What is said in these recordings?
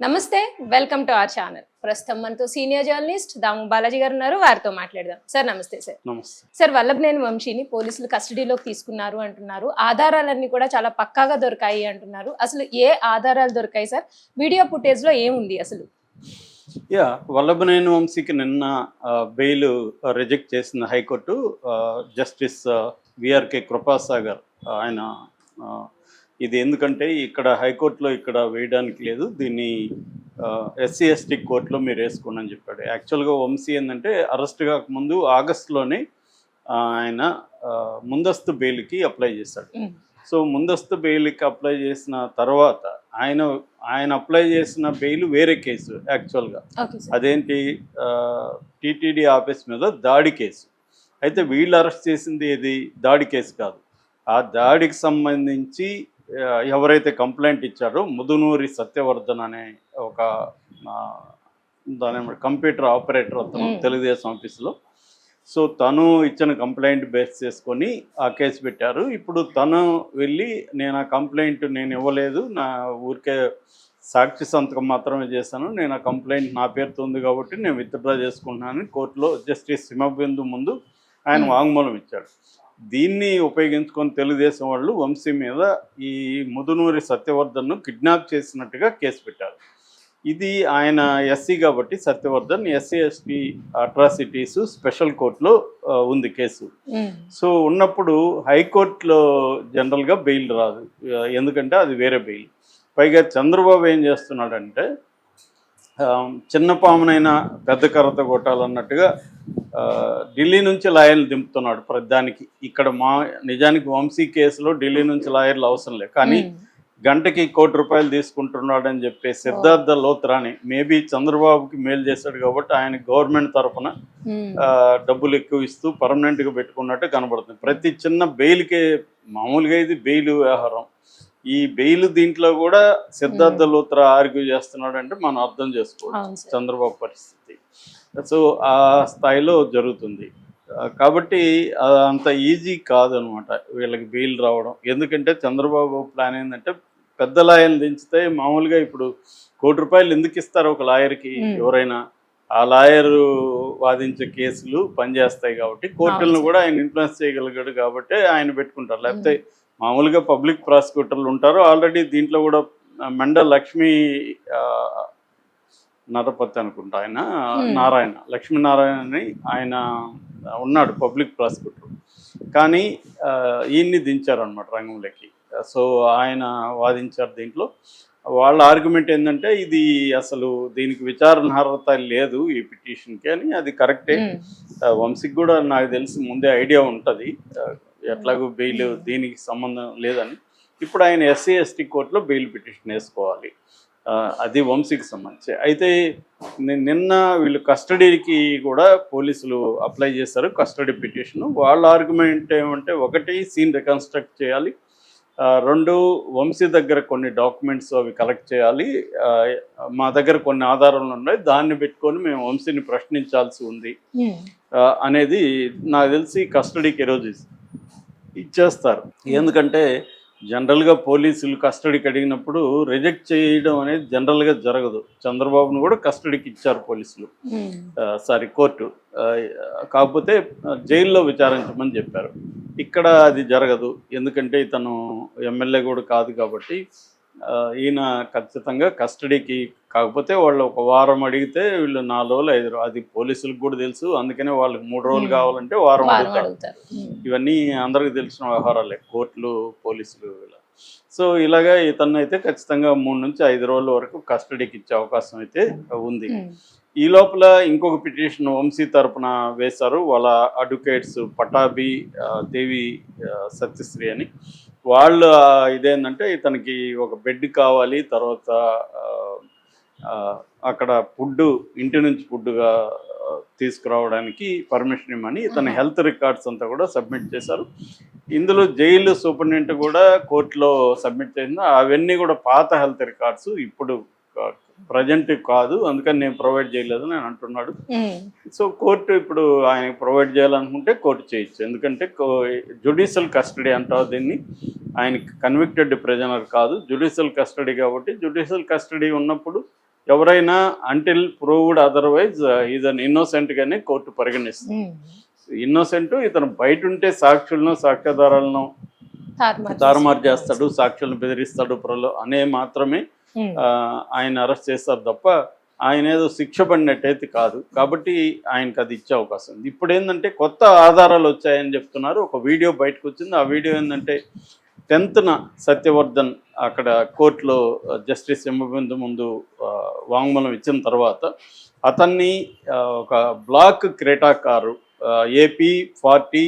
నమస్తే welcome to our channel. ప్రస్తుతం మనతో సీనియర్ జర్నలిస్ట్ దాము బాలాజీ గారు ఉన్నారు. వారితో మాట్లాడదాం. సార్ నమస్తే. సార్ నమస్తే. సార్, వల్లభనేని వంశీని పోలీసులు కస్టడీలోకి తీసుకున్నారు అంటున్నారు. ఆధారాలన్నీ కూడా చాలా పక్కాగా దొరికాయి అంటున్నారు. అసలు ఏ ఆధారాలు దొరికాయి సార్? వీడియో ఫుటేజ్ లో ఏముంది అసలు? వల్లభనేని వంశీకి నిన్న బెయిల్ రిజెక్ట్ చేసిన హైకోర్టు జస్టిస్ విఆర్కే కృపాసాగర్ ఆయన ఇది ఎందుకంటే ఇక్కడ హైకోర్టులో ఇక్కడ వేయడానికి లేదు, దీన్ని ఎస్సీ ఎస్టీ కోర్టులో మీరు వేసుకోండి అని చెప్పాడు. యాక్చువల్గా వంశీ ఏంటంటే అరెస్ట్ కాకముందు ఆగస్టులోనే ఆయన ముందస్తు బెయిల్కి అప్లై చేశాడు. సో ముందస్తు బెయిల్కి అప్లై చేసిన తర్వాత ఆయన అప్లై చేసిన బెయిల్ వేరే కేసు. యాక్చువల్గా అదేంటి, టీటీడీ ఆఫీస్ మీద దాడి కేసు. అయితే వీళ్ళు అరెస్ట్ చేసింది ఏది దాడి కేసు కాదు. ఆ దాడికి సంబంధించి ఎవరైతే కంప్లైంట్ ఇచ్చారో ముదునూరి సత్యవర్ధన్ అనే ఒక దాని కంప్యూటర్ ఆపరేటర్ అతను తెలుగుదేశం ఆఫీసులో. సో తను ఇచ్చిన కంప్లైంట్ బేస్ చేసుకొని ఆ కేసు పెట్టారు. ఇప్పుడు తను వెళ్ళి నేను ఆ కంప్లైంట్ నేను ఇవ్వలేదు, నా ఊరికే సాక్షి సంతకం మాత్రమే చేశాను, నేను ఆ కంప్లైంట్ నా పేరుతో ఉంది కాబట్టి నేను విత్డ్రా చేసుకుంటున్నానని కోర్టులో జస్టిస్ హిమబిందు ముందు ఆయన వాంగ్మూలం ఇచ్చాడు. దీన్ని ఉపయోగించుకొని తెలుగుదేశం వాళ్ళు వంశీ మీద ఈ ముదునూరి సత్యవర్ధన్ను కిడ్నాప్ చేసినట్టుగా కేసు పెట్టారు. ఇది ఆయన ఎస్సీ కాబట్టి Satyavardhan SC ST atrocities special కోర్టులో ఉంది కేసు. సో ఉన్నప్పుడు హైకోర్టులో జనరల్గా బెయిల్ రాదు, ఎందుకంటే అది వేరే బెయిల్. పైగా చంద్రబాబు ఏం చేస్తున్నాడంటే చిన్న పామునైనా పెద్ద కర్రతో కొట్టాలన్నట్టుగా ఢిల్లీ నుంచి లాయర్లు దింపుతున్నాడు ప్రతిదానికి. ఇక్కడ నిజానికి వంశీ కేసులో ఢిల్లీ నుంచి లాయర్లు అవసరం లేదు, కానీ గంటకి ₹1 కోటి తీసుకుంటున్నాడు అని చెప్పి సిద్ధార్థ లోత్రాని మేబీ చంద్రబాబుకి మేలు చేశాడు కాబట్టి ఆయన గవర్నమెంట్ తరఫున డబ్బులు ఎక్కువ ఇస్తూ పర్మనెంట్గా పెట్టుకున్నట్టు కనబడుతుంది. ప్రతి చిన్న బెయిల్కే మామూలుగా ఇది బెయిల్ వ్యవహారం, ఈ బెయిల్ దీంట్లో కూడా సిద్ధార్థ లోత్రా ఆర్గ్యూ చేస్తున్నాడు అంటే మనం అర్థం చేసుకోవచ్చు చంద్రబాబు పరిస్థితి. సో ఆ స్థాయిలో జరుగుతుంది కాబట్టి అంత ఈజీ కాదు అనమాట వీళ్ళకి బెయిల్ రావడం. ఎందుకంటే చంద్రబాబు ప్లాన్ ఏంటంటే పెద్ద లాయర్ని దించితే మామూలుగా ఇప్పుడు ₹1 కోటి ఎందుకు ఇస్తారు ఒక లాయర్కి ఎవరైనా, ఆ లాయరు వాదించే కేసులు పనిచేస్తాయి కాబట్టి కోర్టులను కూడా ఆయన ఇన్ఫ్లుయెన్స్ చేయగలిగాడు కాబట్టి ఆయన పెట్టుకుంటారు. లేకపోతే మామూలుగా పబ్లిక్ ప్రాసిక్యూటర్లు ఉంటారు. ఆల్రెడీ దీంట్లో కూడా మెండ లక్ష్మీ నరపతి అనుకుంటా ఆయన లక్ష్మీనారాయణ అని ఆయన ఉన్నాడు పబ్లిక్ ప్రాసిక్యూటర్, కానీ ఈయన్ని దించారనమాట రంగంలోకి. సో ఆయన వాదించారు. దీంట్లో వాళ్ళ ఆర్గ్యుమెంట్ ఏంటంటే ఇది అసలు దీనికి విచారణ అర్హత లేదు ఈ పిటిషన్కి అని. అది కరెక్టే, వంశీకి కూడా నాకు తెలిసి ముందే ఐడియా ఉంటుంది ఎట్లాగో బెయిల్ దీనికి సంబంధం లేదని. ఇప్పుడు ఆయన ఎస్సీ ఎస్టీ కోర్టులో బెయిల్ పిటిషన్ వేసుకోవాలి, అది వంశీకి సంబంధించి. అయితే నిన్న వీళ్ళు కస్టడీకి కూడా పోలీసులు అప్లై చేశారు కస్టడీ పిటిషన్. వాళ్ళ ఆర్గ్యుమెంట్ ఏమంటే, ఒకటి సీన్ రికన్స్ట్రక్ట్ చేయాలి, 2 వంశీ దగ్గర కొన్ని డాక్యుమెంట్స్ అవి కలెక్ట్ చేయాలి, మా దగ్గర కొన్ని ఆధారాలు ఉన్నాయి దాన్ని పెట్టుకొని మేము వంశీని ప్రశ్నించాల్సి ఉంది అనేది నాకు తెలిసి కస్టడీకి ఈరోజు ఇచ్చేస్తారు. ఎందుకంటే జనరల్గా పోలీసులు కస్టడీకి అడిగినప్పుడు రిజెక్ట్ చేయడం అనేది జనరల్గా జరగదు. చంద్రబాబును కూడా కస్టడీకి ఇచ్చారు పోలీసులు, కోర్టు, కాకపోతే జైల్లో విచారించమని చెప్పారు. ఇక్కడ అది జరగదు, ఎందుకంటే ఇతను ఎమ్మెల్యే కూడా కాదు కాబట్టి ఈయన ఖచ్చితంగా కస్టడీకి. కాకపోతే వాళ్ళు 1 వారం అడిగితే వీళ్ళు 4 రోజులు 5 రోజులు, అది పోలీసులకు కూడా తెలుసు, అందుకనే వాళ్ళకి 3 రోజులు కావాలంటే వారం అడుగుతారు. ఇవన్నీ అందరికి తెలిసిన వ్యవహారాలే కోర్టులు పోలీసులు ఇలా. సో ఇలాగా ఇతను అయితే ఖచ్చితంగా 3 నుంచి 5 రోజుల వరకు కస్టడీకి ఇచ్చే అవకాశం అయితే ఉంది. ఈ లోపల ఇంకొక పిటిషన్ వంశీ తరపున వేశారు వాళ్ళ అడ్వకేట్స్ పటాభి, దేవి సత్యశ్రీ అని. వాళ్ళు ఇదేంటంటే ఇతనికి ఒక బెడ్ కావాలి, తర్వాత అక్కడ ఫుడ్ ఇంటి నుంచి ఫుడ్గా తీసుకురావడానికి పర్మిషన్ ఇవ్వమని ఇతని హెల్త్ రికార్డ్స్ అంతా కూడా సబ్మిట్ చేశారు. ఇందులో జైలు సూపరింటెండెంట్ కూడా కోర్టులో సబ్మిట్ చేసింది. అవన్నీ కూడా పాత హెల్త్ రికార్డ్స్, ఇప్పుడు ప్రజెంట్ కాదు, అందుకని నేను ప్రొవైడ్ చేయలేదని ఆయన అంటున్నాడు. సో కోర్టు ఇప్పుడు ఆయన ప్రొవైడ్ చేయాలనుకుంటే కోర్టు చేయొచ్చు, ఎందుకంటే జ్యుడిషియల్ కస్టడీ అంటారు దీన్ని. ఆయనకి కన్విక్టెడ్ ప్రిజనర్ కాదు, జ్యుడిషియల్ కస్టడీ కాబట్టి జ్యుడిషియల్ కస్టడీ ఉన్నప్పుడు ఎవరైనా until proved otherwise is an innocent గానే కోర్టు పరిగణిస్తుంది. ఇన్నోసెంట్ ఇతను బయట ఉంటే సాక్షులను సాక్ష్యాధారాలను తారుమారు చేస్తాడు, సాక్షులను బెదిరిస్తాడు అనే మాత్రమే ఆయన అరెస్ట్ చేస్తారు తప్ప ఆయన ఏదో శిక్ష పడినట్టయితే కాదు. కాబట్టి ఆయనకు అది ఇచ్చే అవకాశం ఉంది. ఇప్పుడు ఏంటంటే కొత్త ఆధారాలు వచ్చాయని చెప్తున్నారు. ఒక వీడియో బయటకు వచ్చింది. ఆ వీడియో ఏంటంటే 10th సత్యవర్ధన్ అక్కడ కోర్టులో జస్టిస్ హిమబిందు ముందు వాంగ్మూలం ఇచ్చిన తర్వాత అతన్ని ఒక black Creta car AP40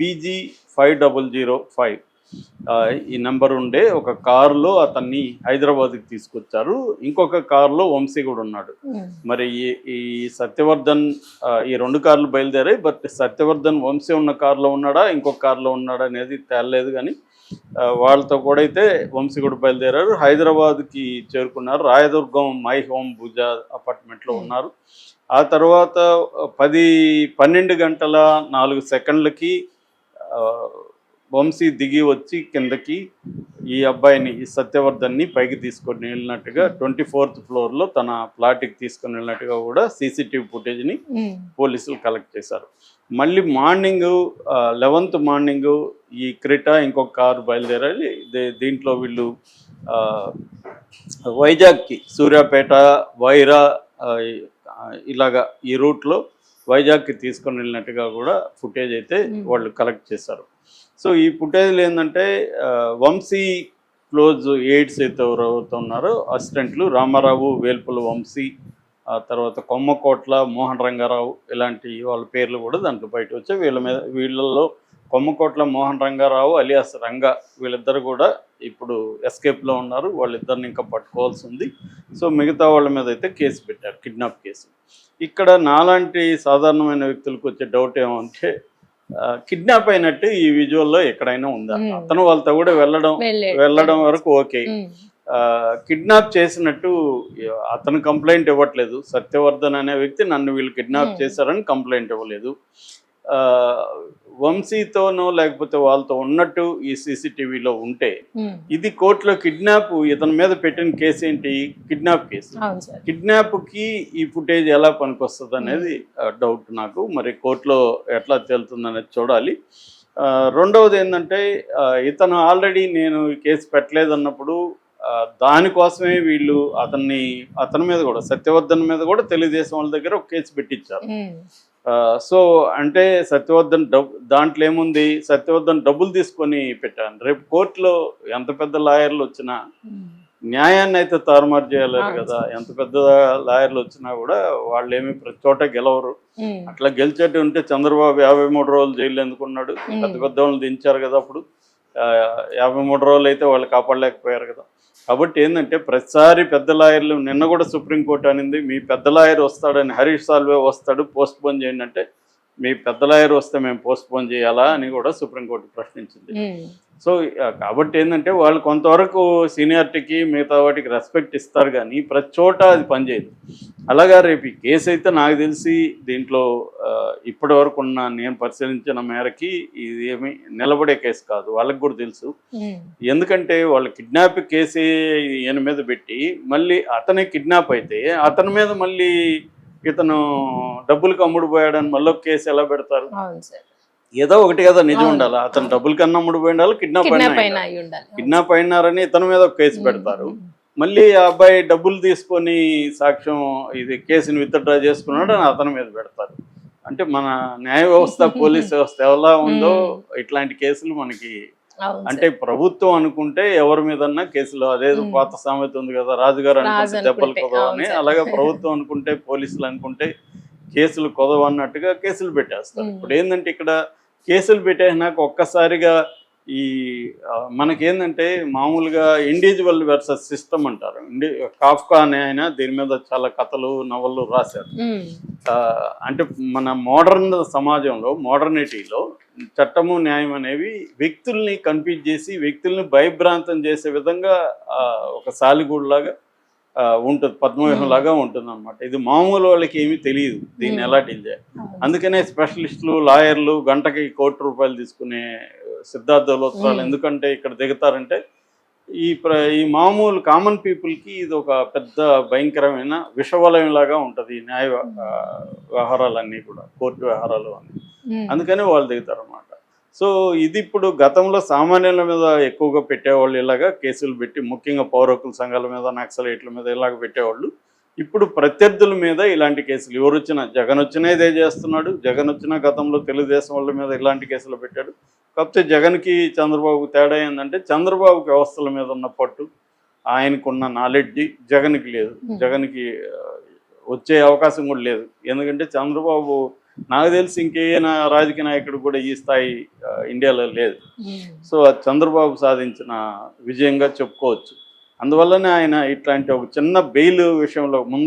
BG5005 ఈ నెంబర్ ఉండే ఒక కారులో అతన్ని హైదరాబాద్కి తీసుకొచ్చారు. ఇంకొక కారులో వంశీ కూడా ఉన్నాడు. మరి ఈ సత్యవర్ధన్ ఈ 2 కార్లు బయలుదేరాయి. బట్ సత్యవర్ధన్ వంశీ ఉన్న కారులో ఉన్నాడా ఇంకొక కారులో ఉన్నాడా అనేది తేలలేదు. కానీ వాళ్ళతో కూడా అయితే వంశీ కూడా బయలుదేరారు. హైదరాబాద్కి చేరుకున్నారు. రాయదుర్గం మై హోమ్ భుజ అపార్ట్మెంట్లో ఉన్నారు. ఆ తర్వాత 12 గంటల 4 సెకండ్లకి వంశీ దిగి వచ్చి కిందకి ఈ అబ్బాయిని ఈ సత్యవర్ధన్ని పైకి తీసుకొని వెళ్ళినట్టుగా 24th ఫ్లోర్లో తన ప్లాట్కి తీసుకొని వెళ్ళినట్టుగా కూడా CCTV ఫుటేజ్ని పోలీసులు కలెక్ట్ చేశారు. మళ్ళీ మార్నింగ్ 11th మార్నింగ్ ఈ క్రెటా ఇంకొక కారు బయలుదేరాలి. దీంట్లో వీళ్ళు వైజాగ్కి సూర్యాపేట వైరా ఇలాగా ఈ రూట్లో వైజాగ్కి తీసుకొని వెళ్ళినట్టుగా కూడా ఫుటేజ్ అయితే వాళ్ళు కలెక్ట్ చేశారు. సో ఈ ఫుటేజ్లు ఏంటంటే వంశీ క్లోజ్ ఎయిడ్స్ అయితే ఎవరైతే ఉన్నారో అసిస్టెంట్లు రామారావు, వేల్పుల వంశీ, ఆ తర్వాత కొమ్మకోట్ల మోహన్ రంగారావు ఇలాంటి వాళ్ళ పేర్లు కూడా దాంట్లో బయట వచ్చాయి. వీళ్ళల్లో కొమ్మకోట్ల మోహన్ రంగారావు అలియాస్ రంగా వీళ్ళిద్దరు కూడా ఇప్పుడు ఎస్కేప్లో ఉన్నారు. వాళ్ళిద్దరిని ఇంకా పట్టుకోవాల్సి ఉంది. సో మిగతా వాళ్ళ మీద అయితే కేసు పెట్టారు, కిడ్నాప్ కేసు. ఇక్కడ నాలాంటి సాధారణమైన వ్యక్తులకు వచ్చే డౌట్ ఏమంటే కిడ్నాప్ అయినట్టు ఈ విజువల్లో ఎక్కడైనా ఉందా? అతను వాళ్ళతో కూడా వెళ్ళడం వరకు ఓకే. కిడ్నాప్ చేసినట్టు అతను కంప్లైంట్ ఇవ్వట్లేదు. సత్యవర్ధన్ అనే వ్యక్తి నన్ను వీళ్ళు కిడ్నాప్ చేశారని కంప్లైంట్ ఇవ్వలేదు. వంశీతోనో లేకపోతే వాళ్ళతో ఉన్నట్టు ఈ CCTVలో ఉంటే ఇది కోర్టులో కిడ్నాప్ ఇతని మీద పెట్టిన కేసు ఏంటి? Kidnap case. కిడ్నాప్కి ఈ ఫుటేజ్ ఎలా పనికొస్తుంది అనేది డౌట్ నాకు. మరి కోర్టులో ఎట్లా తేలుతుంది అనేది చూడాలి. రెండవది ఏంటంటే ఇతను ఆల్రెడీ నేను ఈ కేసు పెట్టలేదన్నప్పుడు దానికోసమే వీళ్ళు అతని మీద కూడా సత్యవర్ధన్ మీద కూడా తెలుగుదేశం వాళ్ళ దగ్గర ఒక కేసు పెట్టించారు. సో అంటే సత్యవర్ధన్ దాంట్లో ఏముంది, సత్యవర్ధన్ డబ్బులు తీసుకొని పెట్టాను. రేపు కోర్టులో ఎంత పెద్ద లాయర్లు వచ్చినా న్యాయాన్ని అయితే తారుమారు చేయలేరు కదా. ఎంత పెద్ద లాయర్లు వచ్చినా కూడా వాళ్ళు ఏమి ప్రతి చోట గెలవరు. అట్లా గెలిచేట్టు ఉంటే చంద్రబాబు 53 రోజులు జైలు ఎందుకున్నాడు? పెద్ద పెద్ద వాళ్ళని దించారు కదా. అప్పుడు 53 రోజులు అయితే వాళ్ళు కాపాడలేకపోయారు కదా. కాబట్టి ఏంటంటే ప్రతిసారి పెద్ద లాయర్లు, నిన్న కూడా సుప్రీంకోర్టు అనింది మీ పెద్ద లాయర్ వస్తాడని, హరీష్ సాల్వే వస్తాడు పోస్ట్ పోన్ చేయండి అంటే మీ పెద్ద లాయర్ వస్తే మేము పోస్ట్ పోన్ చేయాలా అని కూడా సుప్రీంకోర్టు ప్రశ్నించింది. సో కాబట్టి ఏంటంటే వాళ్ళు కొంతవరకు సీనియారిటీకి మిగతా వాటికి రెస్పెక్ట్ ఇస్తారు కానీ ప్రతి చోట అది పనిచేయదు. అలాగా రేపు ఈ కేసు అయితే నాకు తెలిసి దీంట్లో ఇప్పటి వరకు నేను పరిశీలించిన మేరకి ఇది ఏమి నిలబడే కేసు కాదు. వాళ్ళకి కూడా తెలుసు. ఎందుకంటే వాళ్ళు కిడ్నాప్ కేసు ఈయన మీద పెట్టి మళ్ళీ అతనే కిడ్నాప్ అయితే అతని మీద మళ్ళీ ఇతను డబ్బులకు అమ్ముడు పోయాడని మళ్ళీ కేసు ఎలా పెడతారు? ఏదో ఒకటి కదా నిజం ఉండాలి. అతను డబ్బుల కన్నా అమ్ముడు పోయి ఉండాలి, కిడ్నాప్ అయినారని ఇతని మీద ఒక కేసు పెడతారు. మళ్ళీ ఆ అబ్బాయి డబ్బులు తీసుకొని సాక్ష్యం ఇది కేసుని విత్డ్రా చేసుకున్నాడు అని అతని మీద పెడతారు. అంటే మన న్యాయ వ్యవస్థ, పోలీస్ వ్యవస్థ ఎలా ఉందో ఇట్లాంటి కేసులు మనకి అంటే ప్రభుత్వం అనుకుంటే ఎవరి మీదన్నా కేసులు, అదేదో పాత సామెత ఉంది కదా, రాజుగారు అనుకుంటే దెబ్బలు కొదవని, అలాగే ప్రభుత్వం అనుకుంటే పోలీసులు అనుకుంటే కేసులు కొదవన్నట్టుగా కేసులు పెట్టేస్తారు. ఇప్పుడు ఏంటంటే ఇక్కడ కేసులు పెట్టేసినాక ఒక్కసారిగా ఈ మనకేంటంటే మామూలుగా ఇండివిజువల్ వర్సెస్ సిస్టమ్ అంటారు. కాఫ్కా అనే ఆయన దీని మీద చాలా కథలు, నవళ్ళు రాశారు. అంటే మన మోడర్న్ సమాజంలో, మోడర్నిటీలో చట్టము న్యాయం అనేవి వ్యక్తుల్ని కన్ఫ్యూజ్ చేసి వ్యక్తుల్ని భయభ్రాంతం చేసే విధంగా ఒక సాలిగూడులాగా ఉంటుంది, పద్మవ్యూహం లాగా ఉంటుంది అనమాట. ఇది మామూలు వాళ్ళకి ఏమీ తెలియదు దీన్ని ఎలా డీల్ చేయాలి. అందుకనే స్పెషలిస్టులు, లాయర్లు గంటకి ₹1 కోటి తీసుకునే సిద్ధార్థ లోత్రాలు ఎందుకంటే ఇక్కడ దిగుతారంటే ఈ మామూలు కామన్ పీపుల్కి ఇది ఒక పెద్ద భయంకరమైన విషవలయం లాగా ఉంటుంది ఈ న్యాయ వ్యవహారాలన్నీ కూడా, కోర్టు వ్యవహారాలు అన్నీ. అందుకని వాళ్ళు దిగుతారు అన్నమాట. సో ఇది ఇప్పుడు గతంలో సామాన్యుల మీద ఎక్కువగా పెట్టేవాళ్ళు, ఇలాగా కేసులు పెట్టి ముఖ్యంగా పౌర హక్కుల సంఘాల మీద, నక్సలైట్ల మీద ఇలాగ పెట్టేవాళ్ళు. ఇప్పుడు ప్రత్యర్థుల మీద ఇలాంటి కేసులు ఎవరు వచ్చినా, జగన్ వచ్చినా ఇదే చేస్తున్నాడు. జగన్ వచ్చిన గతంలో తెలుగుదేశం వాళ్ళ మీద ఇలాంటి కేసులు పెట్టాడు. కాకపోతే జగన్కి చంద్రబాబుకి తేడా ఏంటంటే చంద్రబాబుకి వ్యవస్థల మీద ఉన్న పట్టు, ఆయనకున్న నాలెడ్జి జగన్కి లేదు. జగన్కి వచ్చే అవకాశం కూడా లేదు. ఎందుకంటే చంద్రబాబు నాకు తెలిసి ఇంకేనా రాజకీయ నాయకుడు కూడా ఈ స్థాయి ఇండియాలో లేదు. సో అది చంద్రబాబు సాధించిన విజయంగా చెప్పుకోవచ్చు. అందువల్లనే ఆయన ఇట్లాంటి ఒక చిన్న బెయిల్ విషయంలో ముందు